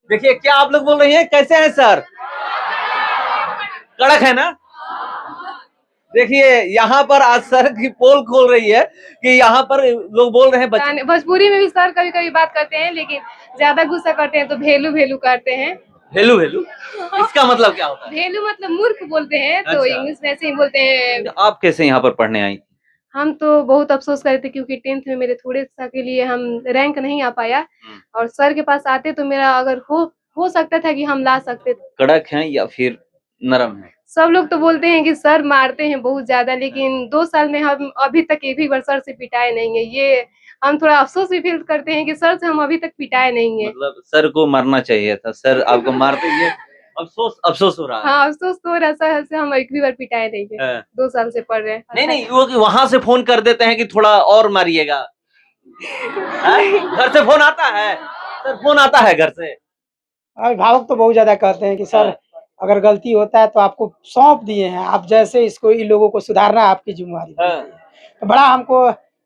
देखिए क्या आप लोग बोल रही हैं, कैसे हैं सर? कड़क है ना? देखिए यहाँ पर आज सर की पोल खोल रही है कि यहाँ पर लोग बोल रहे हैं बच्चे। भोजपुरी में भी सर कभी कभी बात करते हैं, लेकिन ज्यादा गुस्सा करते हैं तो भेलू भेलू करते हैं। भेलू भेलू इसका मतलब क्या होता है? भेलू मतलब मूर्ख बोलते हैं, तो अच्छा। इंग्लिश में ऐसे ही बोलते हैं। आप कैसे यहाँ पर पढ़ने आई? हम तो बहुत अफसोस कर रहे थे क्योंकि 10th में मेरे थोड़े सा के लिए हम रैंक नहीं आ पाया, और सर के पास आते तो मेरा अगर हो सकता था कि हम ला सकते थे। कड़क हैं या फिर नरम है? सब लोग तो बोलते हैं कि सर मारते हैं बहुत ज्यादा, लेकिन 2 साल में हम अभी तक एक भी बार सर से पिटाए नहीं है। ये हम थोड़ा अफसोस भी फील करते हैं कि सर से हम अभी तक पिटाए नहीं है। मतलब सर को मारना चाहिए था, सर आपको मारते, ये अफसोस अफसोस हो रहा है। हाँ, अफसोस तो हो रहा है, सर से हम एक भी बार पिटाए नहीं है। हाँ। 2 साल से पढ़ रहे हैं। नहीं नहीं, वो वहां से फोन कर देते हैं कि थोड़ा और मारिएगा। घर से फोन आता है? सर फोन आता है घर से? अभिभावक तो बहुत ज्यादा कहते हैं कि सर अगर गलती होता है तो आपको सौंप दिए हैं, आप जैसे इसको इन लोगों को सुधारना आपकी जिम्मेवारी बनती है। तो बड़ा हमको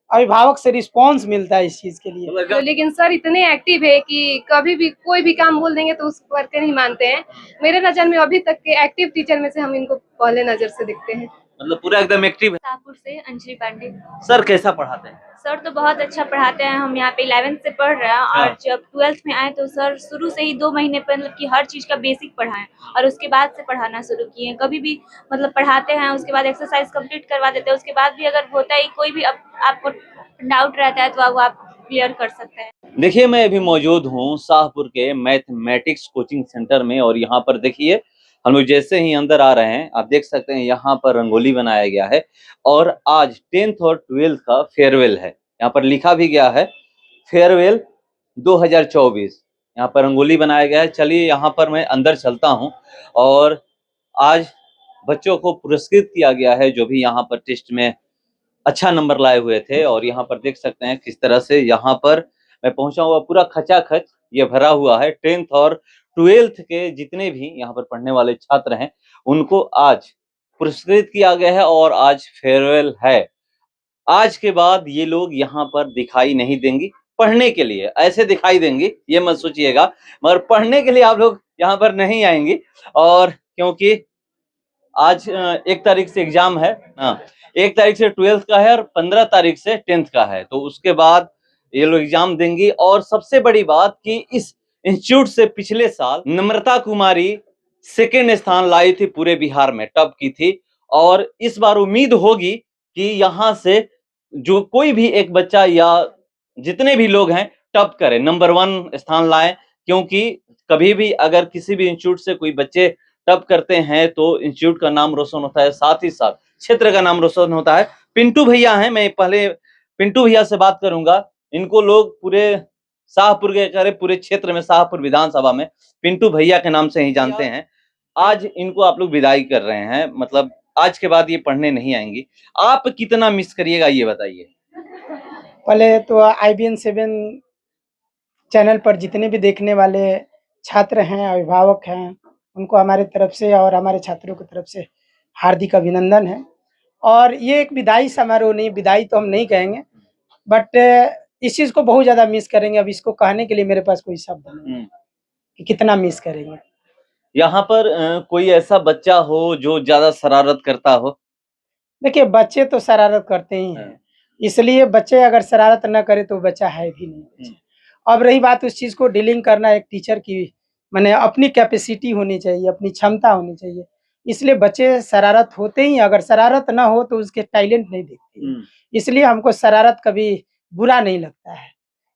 अभिभावक से रिस्पांस मिलता है इस चीज के लिए। तो लेकिन सर इतने एक्टिव है कि कभी भी कोई भी काम बोल देंगे तो उसको करके नहीं मानते हैं। मेरे नजर में अभी तक के एक्टिव टीचर में से हम इनको पहले नजर से दिखते हैं। मतलब पूरा एकदम एक्टिव है। शाहपुर से अंजलि पांडे। सर कैसा पढ़ाते हैं? सर तो बहुत अच्छा पढ़ाते हैं। हम यहाँ पे 11th से पढ़ रहे हैं, और जब 12th में आए तो सर शुरू से ही 2 महीने मतलब कि हर चीज का बेसिक पढ़ाएं, और उसके बाद से पढ़ाना शुरू किए। कभी भी मतलब पढ़ाते हैं, उसके बाद एक्सरसाइज कंप्लीट करवा देते हैं, उसके बाद भी अगर होता है कोई भी आपको डाउट रहता है तो वो आप क्लियर कर सकते हैं। देखिए मैं अभी मौजूद हूँ शाहपुर के मैथमेटिक्स कोचिंग सेंटर में, और यहाँ पर देखिए हम लोग जैसे ही अंदर आ रहे हैं आप देख सकते हैं यहाँ पर रंगोली बनाया गया है, और आज 10th और 12th का फेयरवेल है। यहाँ पर लिखा भी गया है फेयरवेल 2024। यहाँ पर रंगोली बनाया गया है। चलिए यहाँ पर मैं अंदर चलता हूँ, और आज बच्चों को पुरस्कृत किया गया है जो भी यहाँ पर टेस्ट में अच्छा नंबर लाए हुए थे। और यहाँ पर देख सकते हैं किस तरह से यहाँ पर मैं पहुंचा हुआ, पूरा खचाखच ये भरा हुआ है। 10th और 12th के जितने भी यहाँ पर पढ़ने वाले छात्र हैं उनको आज पुरस्कृत किया गया है, और आज फेयरवेल है। आज के बाद ये लोग यहाँ पर दिखाई नहीं देंगी पढ़ने के लिए, ऐसे दिखाई देंगी ये मत सोचिएगा, मगर पढ़ने के लिए आप लोग यहाँ पर नहीं आएंगी। और क्योंकि आज 1 तारीख से एग्जाम है, हाँ 1 तारीख से 12th का है और 15 तारीख से 10th का है, तो उसके बाद ये लोग एग्जाम देंगी। और सबसे बड़ी बात कि इस इंस्टीट्यूट से पिछले साल नम्रता कुमारी 2nd स्थान लाई थी, पूरे बिहार में टॉप की थी। और इस बार उम्मीद होगी कि यहाँ से जो कोई भी एक बच्चा या जितने भी लोग हैं टॉप करें, नंबर 1 स्थान लाएं, क्योंकि कभी भी अगर किसी भी इंस्टीट्यूट से कोई बच्चे टॉप करते हैं तो इंस्टीट्यूट का नाम रोशन होता है, साथ ही साथ क्षेत्र का नाम रोशन होता है। पिंटू भैया हैं, मैं पहले पिंटू भैया से बात करूंगा। इनको लोग पूरे शाहपुर के करे पूरे क्षेत्र में, शाहपुर विधानसभा में पिंटू भैया के नाम से ही जानते हैं। आज इनको आप लोग विदाई कर रहे हैं, मतलब आज के बाद ये पढ़ने नहीं आएंगी। आप कितना मिस करिएगा ये बताइए। पहले तो IBN 7 चैनल पर जितने भी देखने वाले छात्र हैं, अभिभावक हैं, उनको हमारे तरफ से और हमारे छात्रों की तरफ से हार्दिक अभिनंदन है। और ये एक विदाई समारोह नहीं, विदाई तो हम नहीं कहेंगे, बट इस चीज़ को बहुत ज़्यादा मिस करेंगे। अब इसको कहने के लिए मेरे पास कोई शब्द नहीं कि कितना मिस करेंगे। यहाँ पर कोई ऐसा बच्चा हो जो ज्यादा शरारत करता हो? देखिए बच्चे तो शरारत करते ही हैं, इसलिए बच्चे अगर शरारत न करे तो बच्चा है भी नहीं। अब रही बात उस चीज़ को डीलिंग करना, एक टीचर की माने अपनी कैपेसिटी होनी चाहिए, अपनी क्षमता होनी चाहिए। इसलिए बच्चे शरारत होते ही, अगर शरारत ना हो तो उसके टैलेंट नहीं दिखती। इसलिए हमको शरारत कभी बुरा नहीं लगता है।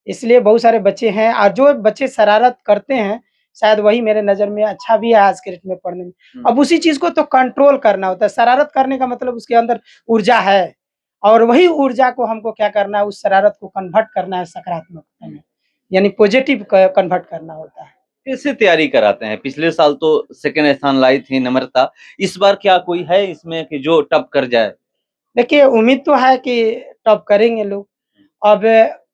इसलिए बहुत सारे बच्चे हैं, और जो बच्चे शरारत करते हैं शायद वही मेरे नज़र में अच्छा भी है आज के डेट में पढ़ने में। अब उसी चीज़ को तो कंट्रोल करना होता है। शरारत करने का मतलब उसके अंदर ऊर्जा है, और वही ऊर्जा को हमको क्या करना है, उस शरारत को कन्वर्ट करना है सकारात्मकता में, यानी पॉजिटिव कन्वर्ट करना होता है। कैसे तैयारी कराते हैं? पिछले साल तो 2nd स्थान लाई थी नम्रता, इस बार क्या कोई है इसमें कि जो टॉप कर जाए? देखिए उम्मीद तो है कि टॉप करेंगे लोग। अब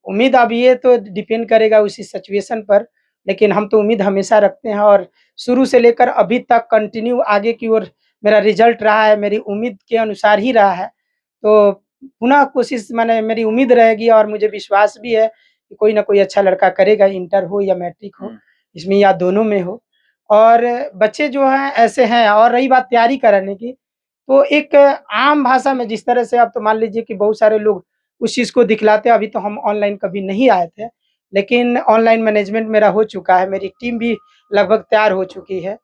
उम्मीद अब ये तो डिपेंड करेगा उसी सिचुएशन पर, लेकिन हम तो उम्मीद हमेशा रखते हैं, और शुरू से लेकर अभी तक कंटिन्यू आगे की ओर मेरा रिजल्ट रहा है, मेरी उम्मीद के अनुसार ही रहा है। तो पुनः कोशिश माने मेरी उम्मीद रहेगी, और मुझे विश्वास भी है कि कोई ना कोई अच्छा लड़का करेगा, इंटर हो या मैट्रिक हो। इसमें या दोनों में हो। और बच्चे जो हैं ऐसे हैं। और रही बात तैयारी कराने की, तो एक आम भाषा में जिस तरह से आप तो मान लीजिए कि बहुत सारे लोग उस चीज़ को दिखलाते हैं। अभी तो हम ऑनलाइन कभी नहीं आए थे, लेकिन ऑनलाइन मैनेजमेंट मेरा हो चुका है, मेरी टीम भी लगभग तैयार हो चुकी है।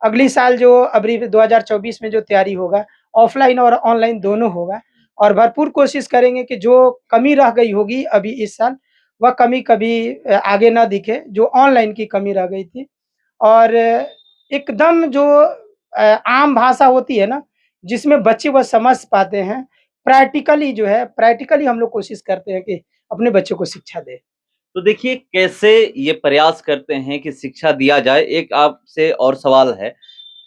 अगली साल जो अभी 2024 में जो तैयारी होगा, ऑफ़लाइन और ऑनलाइन दोनों होगा और भरपूर कोशिश करेंगे कि जो कमी रह गई होगी अभी इस साल, वह कमी कभी आगे ना दिखे, जो ऑनलाइन की कमी रह गई थी। और एकदम जो आम भाषा होती है ना, जिसमें बच्चे वह समझ पाते हैं, प्रैक्टिकली जो है प्रैक्टिकली हम लोग कोशिश करते हैं कि अपने बच्चों को शिक्षा दें। तो देखिए कैसे ये प्रयास करते हैं कि शिक्षा दिया जाए। एक आपसे और सवाल है,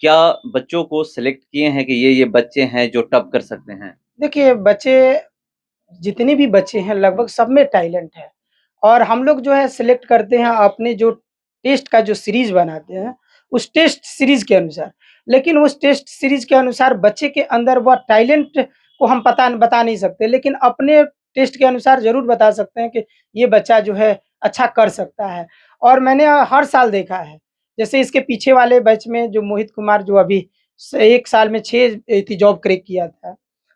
क्या बच्चों को सिलेक्ट किए हैं कि ये बच्चे हैं जो टॉप कर सकते हैं? देखिए, बच्चे जितने भी बच्चे हैं लगभग सब में टैलेंट है और हम लोग जो है सिलेक्ट करते हैं अपने जो टेस्ट का जो सीरीज़ बनाते हैं, उस टेस्ट सीरीज़ के अनुसार। लेकिन उस टेस्ट सीरीज़ के अनुसार बच्चे के अंदर वह टैलेंट को हम बता नहीं सकते, लेकिन अपने टेस्ट के अनुसार ज़रूर बता सकते हैं कि ये बच्चा जो है अच्छा कर सकता है। और मैंने हर साल देखा है, जैसे इसके पीछे वाले बैच में जो मोहित कुमार जो अभी 1 साल में 6 जॉब क्रैक किया था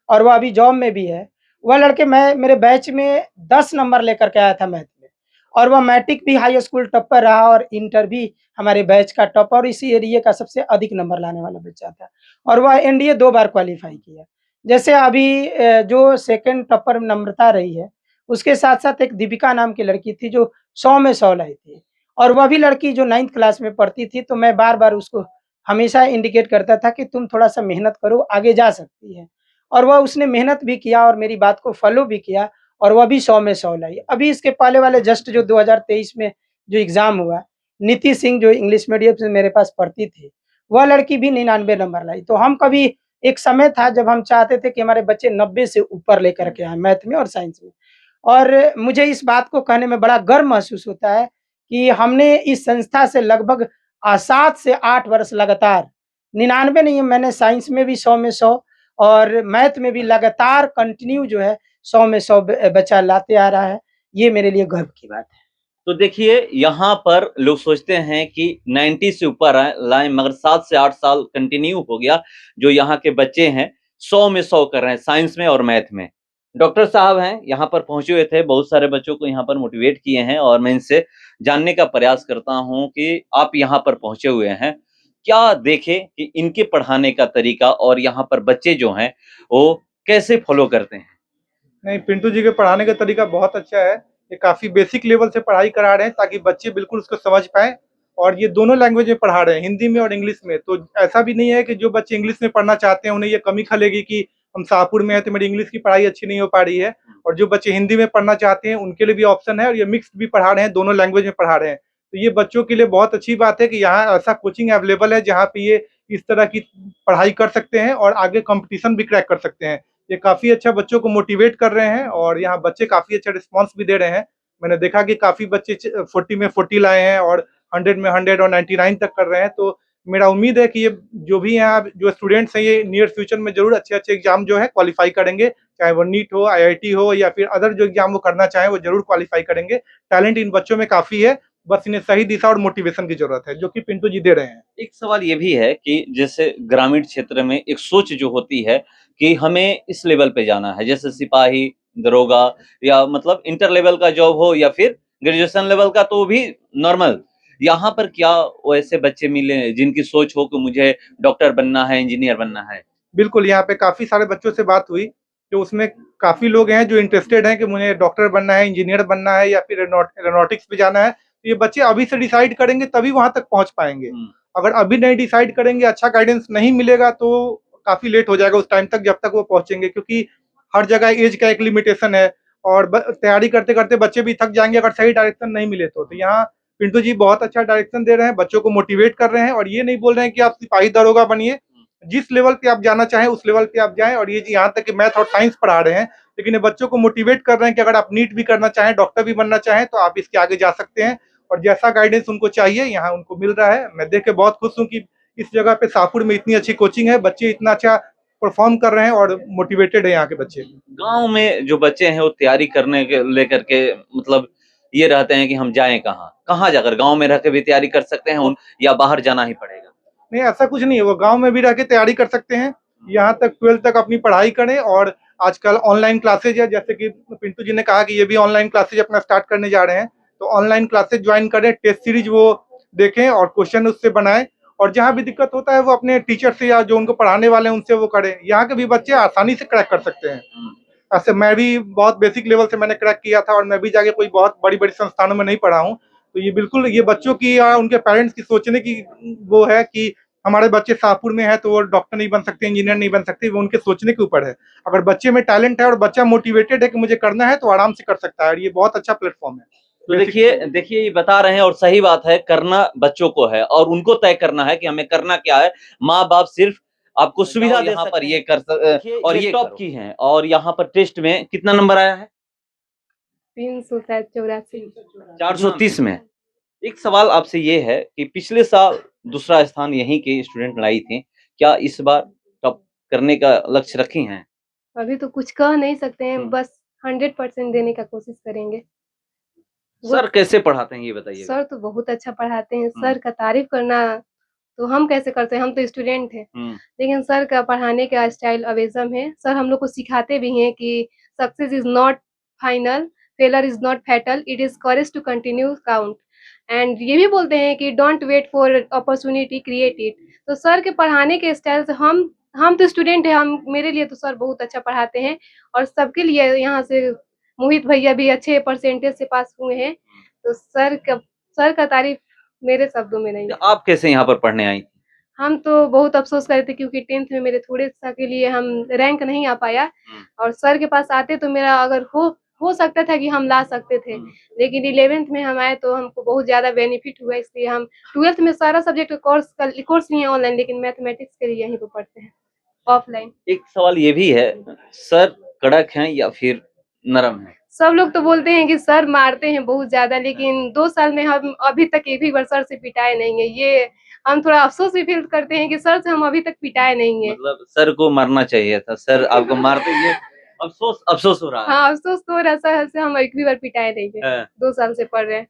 और वह अभी जॉब में भी है। वह लड़के मैं मेरे बैच में 10 नंबर लेकर के आया था मैथ में और वह मैट्रिक भी हाई स्कूल टॉपर रहा और इंटर भी हमारे बैच का टॉपर और इसी एरिया का सबसे अधिक नंबर लाने वाला बच्चा था और वह एनडीए 2 बार क्वालीफाई किया। जैसे अभी जो सेकंड टॉपर नम्रता रही है, उसके साथ-साथ एक दीपिका नाम की लड़की थी जो 100 में 100 लाई थी और वह भी लड़की जो 9th क्लास में पढ़ती थी, तो मैं बार-बार उसको हमेशा इंडिकेट करता था कि तुम थोड़ा-सा मेहनत करो, आगे जा सकती है। और वह उसने मेहनत भी किया और मेरी बात को फ़ॉलो भी किया और वह भी 100 में 100 लाई। अभी इसके पहले वाले जस्ट जो 2023 में जो एग्ज़ाम हुआ, नीति सिंह जो इंग्लिश मीडियम से मेरे पास पढ़ती थी, वह लड़की भी 99 नंबर लाई। तो हम कभी एक समय था जब हम चाहते थे कि हमारे बच्चे 90 से ऊपर लेकर के आएँ मैथ में और साइंस में। और मुझे इस बात को कहने में बड़ा गर्व महसूस होता है कि हमने इस संस्था से लगभग 7 से 8 वर्ष लगातार 99 नहीं, मैंने साइंस में भी 100 में 100 और मैथ में भी लगातार कंटिन्यू जो है 100 में 100 बच्चा लाते आ रहा है। ये मेरे लिए गर्व की बात है। तो देखिए यहाँ पर लोग सोचते हैं कि 90 से ऊपर लाएँ, मगर 7 से 8 साल कंटिन्यू हो गया जो यहाँ के बच्चे हैं 100 में 100 कर रहे हैं साइंस में और मैथ में। डॉक्टर साहब हैं यहाँ पर पहुँचे हुए थे, बहुत सारे बच्चों को यहाँ पर मोटिवेट किए हैं और मैं इनसे जानने का प्रयास करता हूँ कि आप यहाँ पर पहुँचे हुए हैं, क्या देखे कि इनके पढ़ाने का तरीका और यहाँ पर बच्चे जो हैं वो कैसे फॉलो करते हैं? नहीं, पिंटू जी के पढ़ाने का तरीका बहुत अच्छा है। ये काफ़ी बेसिक लेवल से पढ़ाई करा रहे हैं ताकि बच्चे बिल्कुल उसको समझ पाएँ और ये दोनों लैंग्वेज में पढ़ा रहे हैं, हिंदी में और इंग्लिश में। तो ऐसा भी नहीं है कि जो बच्चे इंग्लिश में पढ़ना चाहते हैं, उन्हें ये कमी खलेगी कि हम शाहपुर में हैं तो मेरी इंग्लिश की पढ़ाई अच्छी नहीं हो पा रही है। और जो बच्चे हिंदी में पढ़ना चाहते हैं, उनके लिए भी ऑप्शन है और ये मिक्स्ड भी पढ़ा रहे हैं, दोनों लैंग्वेज में पढ़ा रहे हैं। तो ये बच्चों के लिए बहुत अच्छी बात है कि यहाँ ऐसा कोचिंग अवेलेबल है, जहाँ पे ये इस तरह की पढ़ाई कर सकते हैं और आगे कॉम्पिटिशन भी क्रैक कर सकते हैं। ये काफ़ी अच्छा बच्चों को मोटिवेट कर रहे हैं और यहाँ बच्चे काफ़ी अच्छा रिस्पॉन्स भी दे रहे हैं। मैंने देखा कि काफ़ी बच्चे 40 में 40 लाए हैं और 100 में 100 और 99 तक कर रहे हैं। तो मेरा उम्मीद है कि ये जो भी यहाँ जो स्टूडेंट्स हैं, ये नियर फ्यूचर में ज़रूर अच्छे-अच्छे एग्ज़ाम जो है क्वालीफाई करेंगे। चाहे वो नीट हो, आईआईटी हो या फिर अदर जो एग्ज़ाम वो करना चाहें, वो ज़रूर क्वालीफाई करेंगे। टैलेंट इन बच्चों में काफ़ी है, बस इन्हें सही दिशा और मोटिवेशन की ज़रूरत है, जो कि पिंटू जी दे रहे हैं। एक सवाल ये भी है कि जैसे ग्रामीण क्षेत्र में एक सोच जो होती है कि हमें इस लेवल पे जाना है, जैसे सिपाही, दरोगा या मतलब इंटर लेवल का जॉब हो या फिर ग्रेजुएशन लेवल का तो भी नॉर्मल। यहाँ पर क्या वैसे बच्चे मिले जिनकी सोच हो कि मुझे डॉक्टर बनना है, इंजीनियर बनना है? बिल्कुल, यहाँ पे काफ़ी सारे बच्चों से बात हुई, तो उसमें काफ़ी लोग हैं जो इंटरेस्टेड हैं कि मुझे डॉक्टर बनना है, इंजीनियर बनना है या फिर एरोनॉटिक्स पे जाना है। तो ये बच्चे अभी से डिसाइड करेंगे तभी वहाँ तक पहुँच पाएँगे। अगर अभी नहीं डिसाइड करेंगे, अच्छा गाइडेंस नहीं मिलेगा तो काफ़ी लेट हो जाएगा उस टाइम तक जब तक वो पहुँचेंगे, क्योंकि हर जगह एज का एक लिमिटेशन है और तैयारी करते-करते बच्चे भी थक जाएँगे अगर सही डायरेक्शन नहीं मिले तो। तो यहाँ पिंटू जी बहुत अच्छा डायरेक्शन दे रहे हैं, बच्चों को मोटिवेट कर रहे हैं और ये नहीं बोल रहे हैं कि आप सिपाही दरोगा बनिए। जिस लेवल पे आप जाना चाहें उस लेवल पे आप जाएँ और ये यहाँ तक कि मैथ और साइंस पढ़ा रहे हैं, लेकिन ये बच्चों को मोटिवेट कर रहे हैं कि अगर आप नीट भी करना चाहें, डॉक्टर भी बनना चाहें तो आप इसके आगे जा सकते हैं और जैसा गाइडेंस उनको चाहिए यहाँ उनको मिल रहा है। मैं देख के बहुत खुश हूँ कि इस जगह पे शाहपुर में इतनी अच्छी कोचिंग है, बच्चे इतना अच्छा परफॉर्म कर रहे हैं और मोटिवेटेड है यहाँ के बच्चे। गाँव में जो बच्चे हैं वो तैयारी करने के लेकर के मतलब ये रहते हैं कि हम जाएं कहाँ, कहाँ जाकर गांव में रह के भी तैयारी कर सकते हैं या बाहर जाना ही पड़ेगा? नहीं, ऐसा कुछ नहीं है, वो गांव में भी रह के तैयारी कर सकते हैं, यहाँ तक 12th तक अपनी पढ़ाई करें। और आजकल ऑनलाइन क्लासेज है, जैसे कि पिंटू जी ने कहा कि ये भी ऑनलाइन क्लासेज अपना स्टार्ट करने जा रहे हैं, तो ऑनलाइन क्लासेज ज्वाइन करें, टेस्ट सीरीज वो देखें और क्वेश्चन उससे बनाएं, और जहाँ भी दिक्कत होता है वो अपने टीचर से या जो उनको पढ़ाने वाले हैं उनसे वो करें। यहाँ के भी बच्चे आसानी से क्रैक कर सकते हैं। ऐसे मैं भी बहुत बेसिक लेवल से मैंने क्रैक किया था, और मैं भी जाके कोई बहुत बड़ी बड़ी संस्थानों में नहीं पढ़ा हूँ। तो ये बिल्कुल ये बच्चों की या उनके पेरेंट्स की सोचने की वो है कि हमारे बच्चे शाहपुर में है तो वो डॉक्टर नहीं बन सकते, इंजीनियर नहीं बन सकते, वो उनके सोचने के ऊपर है। अगर बच्चे में टैलेंट है और बच्चा मोटिवेटेड है कि मुझे करना है, तो आराम से कर सकता है, और ये बहुत अच्छा प्लेटफॉर्म है। तो देखिए ये बता रहे हैं, और सही बात है, करना बच्चों को है और उनको तय करना है कि हमें करना क्या है। माँ बाप सिर्फ आपको सुविधा दे सकते हैं, ये कर और ये टॉप की हैं। और यहाँ पर टेस्ट में कितना नंबर आया है? 384। 430 में। एक सवाल आपसे ये है कि पिछले साल दूसरा स्थान यहीं के स्टूडेंट लाई थी, क्या इस बार टॉप करने का लक्ष्य रखी हैं? अभी तो कुछ कह नहीं सकते हैं, बस 100% देने का कोशिश करेंगे। सर कैसे पढ़ाते हैं ये बताइए? सर तो बहुत अच्छा पढ़ाते हैं, सर का तारीफ करना तो हम कैसे करते हैं, हम तो स्टूडेंट हैं। लेकिन सर का पढ़ाने का स्टाइल अमेज़िंग है। सर हम लोग को सिखाते भी हैं कि success is not final, failure is not fatal, it is courage to continue count. And ये भी बोलते हैं कि don't wait for opportunity, create it. तो सर के पढ़ाने के स्टाइल से हम तो स्टूडेंट हैं, हम मेरे लिए तो सर बहुत अच्छा पढ़ाते हैं, और सबके लिए यहाँ से मोहित भैया भी अच्छे परसेंटेज से पास हुए हैं। तो सर का तारीफ मेरे शब्दों में नहीं। आप कैसे यहाँ पर पढ़ने आई? हम तो बहुत अफ़सोस कर रहे थे क्योंकि 10th में मेरे थोड़े-सा के लिए हम रैंक नहीं आ पाया, और सर के पास आते तो मेरा अगर हो सकता था कि हम ला सकते थे। लेकिन 11th में हम आए तो हमको बहुत ज़्यादा बेनिफिट हुआ, इसलिए हम 12th में सारा सब्जेक्ट का कोर्स लिए ऑनलाइन, लेकिन मैथमेटिक्स के लिए यहीं पे पढ़ते हैं ऑफलाइन। एक सवाल ये भी है, सर कड़क हैं या फिर नरम हैं? सब लोग तो बोलते हैं कि सर मारते हैं बहुत ज़्यादा, लेकिन 2 साल में हम अभी तक एक भी बार सर से पिटाए नहीं है। ये हम थोड़ा अफ़सोस भी फ़ील करते हैं कि सर से हम अभी तक पिटाए नहीं हैं। मतलब सर को मारना चाहिए था, सर आपको मारते, ये अफ़सोस हो रहा है। हाँ, अफ़सोस तो हो रहा है, सर से हम एक भी बार पिटाए नहीं हैं। 2 साल से पढ़ रहे हैं।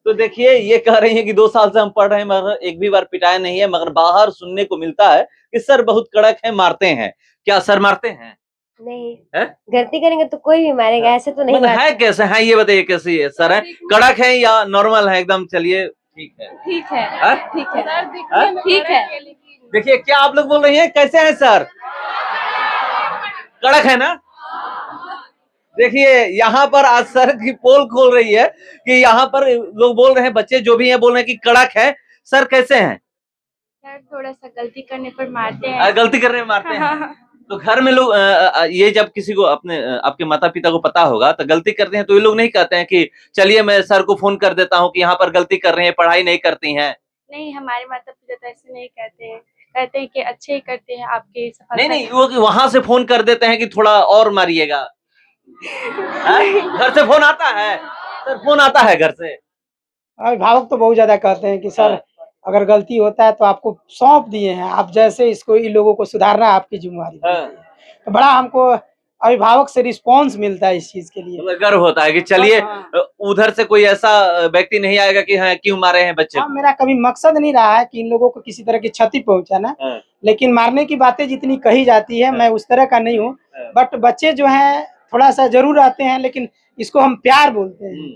तो देखिए ये कह रही हैं कि 2 साल से हम पढ़ रहे हैं मगर एक भी बार पिटाए नहीं है, मगर बाहर सुनने को मिलता है कि सर बहुत कड़क हैं, मारते हैं। क्या सर मारते हैं? नहीं है? गलती करेंगे तो कोई भी मारेगा, ऐसे तो नहीं मतलब है मारते। कैसे है ये बताइए, कैसी है सर? है कड़क है या नॉर्मल है एकदम? चलिए ठीक है, ठीक है, है? ठीक है, सर दिखने में ठीक है। कड़क लेकिन देखिए क्या आप लोग बोल रही हैं, कैसे हैं सर? कड़क है ना? देखिए यहाँ पर आज सर की पोल खोल रही है कि यहाँ पर लोग बोल रहे हैं, बच्चे जो भी हैं बोल रहे हैं कि कड़क है। सर कैसे हैं? सर थोड़ा सा गलती करने पर मारते हैं। गलती करने में मारते हैं। तो घर में लोग ये जब किसी को अपने आपके माता पिता को पता होगा तो गलती करते हैं, तो ये लोग नहीं कहते हैं कि चलिए मैं सर को फोन कर देता हूँ कि यहाँ पर गलती कर रहे हैं, पढ़ाई नहीं करती हैं? नहीं, हमारे माता पिता तो ऐसे नहीं कहते हैं, कहते हैं कि अच्छे ही करते हैं, आपके नहीं वो वहां से फोन कर देते हैं कि थोड़ा और मारिएगा। घर से फोन आता है? सर फोन आता है घर से? अभिभावक तो बहुत ज्यादा कहते हैं कि सर अगर गलती होता है तो आपको सौंप दिए हैं, आप जैसे इसको इन लोगों को सुधारना आपकी जिम्मेवारी है। तो बड़ा हमको अभिभावक से रिस्पांस मिलता है इस चीज के लिए। मतलब गर्व होता है कि चलिए उधर से कोई ऐसा व्यक्ति नहीं आएगा कि हाँ क्यों मारे हैं बच्चे को। मेरा कभी मकसद नहीं रहा है कि इन लोगों को किसी तरह की क्षति पहुंचाना, लेकिन मारने की बातें जितनी कही जाती है मैं उस तरह का नहीं हूँ। बट बच्चे जो हैं थोड़ा सा जरूर आते हैं, लेकिन इसको हम प्यार बोलते हैं,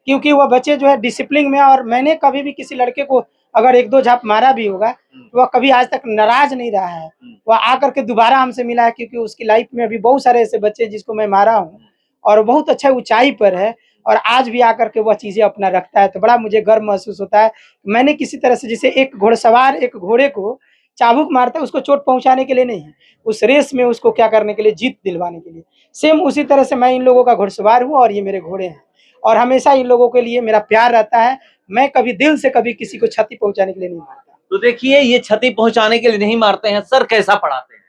क्योंकि वह बच्चे जो है डिसिप्लिन में, और मैंने कभी भी किसी लड़के को अगर 1-2 झाप मारा भी होगा तो वह कभी आज तक नाराज नहीं रहा है। वह आकर के दोबारा हमसे मिला है, क्योंकि उसकी लाइफ में अभी बहुत सारे ऐसे बच्चे जिसको मैं मारा हूँ और बहुत अच्छा ऊंचाई पर है, और आज भी आकर के वह चीजें अपना रखता है। तो बड़ा मुझे गर्व महसूस होता है। मैंने किसी तरह से, जैसे एक घुड़सवार एक घोड़े को चाबुक मारता है उसको चोट पहुंचाने के लिए नहीं, उस रेस में उसको क्या करने के लिए, जीत दिलवाने के लिए। सेम उसी तरह से मैं इन लोगों का घुड़सवार हूँ और ये मेरे घोड़े हैं, और हमेशा इन लोगों के लिए मेरा प्यार रहता है। मैं कभी दिल से कभी किसी को क्षति पहुंचाने के लिए नहीं मारता। तो देखिए ये क्षति पहुंचाने के लिए नहीं मारते हैं। सर कैसा पढ़ाते हैं?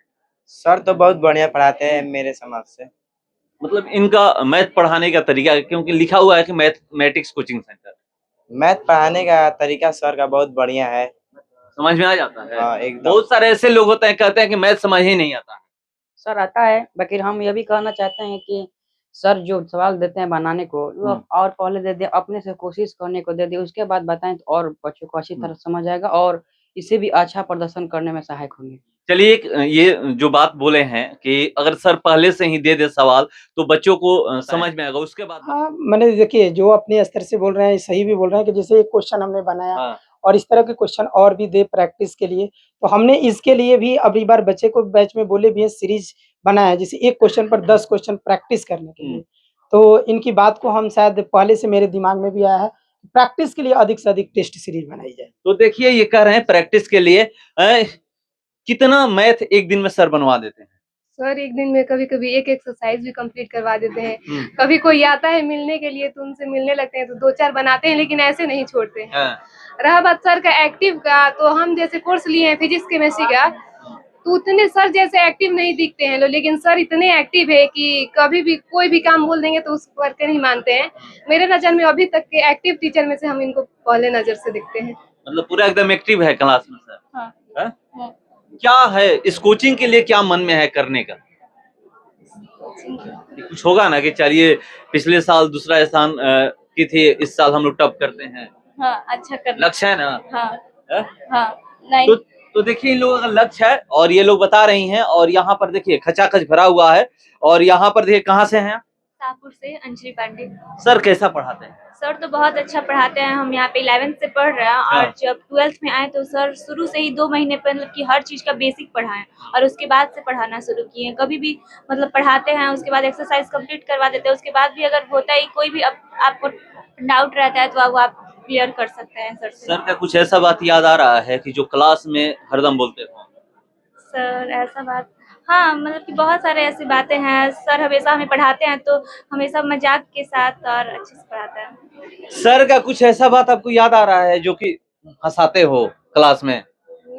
सर तो बहुत बढ़िया पढ़ाते हैं मेरे समझ से। मतलब इनका मैथ पढ़ाने का तरीका, क्योंकि लिखा हुआ है कि मैथमेटिक्स कोचिंग सेंटर, मैथ पढ़ाने का तरीका सर का बहुत बढ़िया है, समझ में आ जाता है। हाँ, एकदम। बहुत सारे ऐसे लोग होते हैं कहते हैं कि मैथ समझ ही नहीं आता है। सर आता है, बाकी हम ये भी कहना चाहते हैं कि सर जो सवाल देते हैं बनाने को वो और पहले दे दे, अपने से कोशिश करने को दे दे, उसके बाद बताएं तो और बच्चों को अच्छी तरह समझ आएगा और इससे भी अच्छा प्रदर्शन करने में सहायक होंगे। चलिए ये जो बात बोले हैं कि अगर सर पहले से ही दे दे सवाल तो बच्चों को समझ में आएगा, उसके बाद हाँ, मैंने देखिए जो अपने स्तर से बोल रहे हैं सही भी बोल रहे हैं कि जैसे एक क्वेश्चन हमने बनाया और इस तरह के क्वेश्चन और भी दे प्रैक्टिस के लिए, तो हमने इसके लिए भी अगली बार बच्चे को बैच में बोले भी है सीरीज बनाया है, जैसे एक क्वेश्चन पर 10 क्वेश्चन प्रैक्टिस करने के लिए। तो इनकी बात को हम शायद पहले से मेरे दिमाग में भी आया है, प्रैक्टिस के लिए अधिक से अधिक टेस्ट सीरीज बनाई जाए। तो देखिए ये कह रहे हैं प्रैक्टिस के लिए कितना मैथ एक दिन में सर बनवा देते हैं? सर एक दिन में कभी-कभी एक एक्सरसाइज भी कंप्लीट करवा देते हैं। कभी कोई आता है मिलने के लिए तो उनसे मिलने लगते हैं तो 2-4 बनाते हैं, लेकिन ऐसे नहीं छोड़ते हैं। रहा बात सर का एक्टिव का, तो हम जैसे कोर्स लिए हैं फिजिक्स केमिस्ट्री का, तो उतने सर जैसे एक्टिव नहीं दिखते हैं लोग, लेकिन सर इतने एक्टिव है कि कभी भी कोई भी काम बोल देंगे तो उस पर के नहीं मानते हैं। मेरे नज़र में अभी तक के एक्टिव टीचर में से हम इनको पहले नज़र से दिखते हैं। मतलब पूरा एकदम एक्टिव है क्लास में सर। हाँ। हाँ? क्या है इस कोचिंग के लिए, क्या मन में है करने का? कुछ होगा ना कि चलिए पिछले साल दूसरा स्थान की थी, इस साल हम लोग टॉप करते हैं। हाँ, अच्छा करना लक्ष्य है ना? हाँ, हाँ, नहीं तो देखिए इन लोगों का लक्ष्य है और ये लोग बता रही हैं और यहाँ पर देखिए खचाखच भरा हुआ है और यहाँ पर देखिए कहाँ से हैं? शाहपुर से अंजलि पांडे। सर कैसा पढ़ाते हैं? सर तो बहुत अच्छा पढ़ाते हैं। हम यहाँ पे 11th से पढ़ रहे हैं और जब 12th में आए तो सर शुरू से ही 2 महीने मतलब कि हर चीज़ का बेसिक पढ़ाएं और उसके बाद से पढ़ाना शुरू किए। कभी भी मतलब पढ़ाते हैं, उसके बाद एक्सरसाइज कंप्लीट करवा देते हैं, उसके बाद भी अगर होता है कोई भी आपको डाउट रहता है तो आप क्लियर कर सकते हैं सर से। सर का कुछ ऐसा बात याद आ रहा है कि जो क्लास में हरदम बोलते हो? सर ऐसा बात, हाँ मतलब कि बहुत सारे ऐसी बातें हैं। सर हमेशा हमें पढ़ाते हैं तो हमेशा मजाक के साथ और अच्छे से पढ़ाते हैं। सर का कुछ ऐसा बात आपको याद आ रहा है जो कि हंसाते हो क्लास में?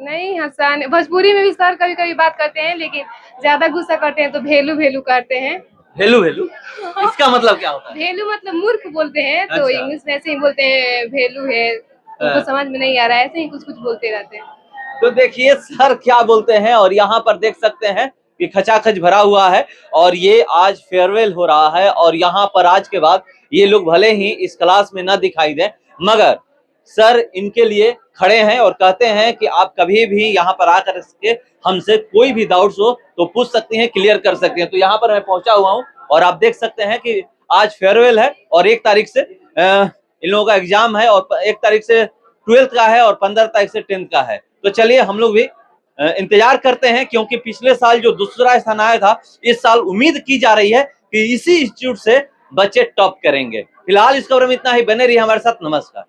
नहीं हंसाने, भोजपुरी में भी सर कभी-कभी बात करते हैं, लेकिन ज्यादा गुस्सा करते हैं तो भेलू भेलू करते हैं। भेलू भेलू इसका मतलब क्या होता है? भेलू मतलब मूर्ख बोलते हैं, तो अच्छा। इंग्लिश में ऐसे ही बोलते हैं भेलू है, उनको समझ में नहीं आ रहा है, ऐसे ही कुछ-कुछ बोलते रहते हैं। तो देखिए सर क्या बोलते हैं और यहाँ पर देख सकते हैं कि खचाखच भरा हुआ है और ये आज फेयरवेल हो रहा है और यहाँ पर आज के बाद ये लोग भले ही इस क्लास में ना दिखाई दें, मगर सर इनके लिए खड़े हैं और कहते हैं कि आप कभी भी यहाँ पर आकर के हमसे कोई भी डाउट्स हो तो पूछ सकती हैं, क्लियर कर सकती हैं। तो यहाँ पर मैं पहुंचा हुआ हूँ और आप देख सकते हैं कि आज फेयरवेल है और 1 तारीख से इन लोगों का एग्जाम है और 1 तारीख से 12th का है और 15 तारीख से 10th का है। तो चलिए हम लोग भी इंतजार करते हैं, क्योंकि पिछले साल जो दूसरा स्थान आया था, इस साल उम्मीद की जा रही है कि इसी इंस्टीट्यूट से बच्चे टॉप करेंगे। फिलहाल इस खबर में इतना ही, बने रहिए हमारे साथ। नमस्कार।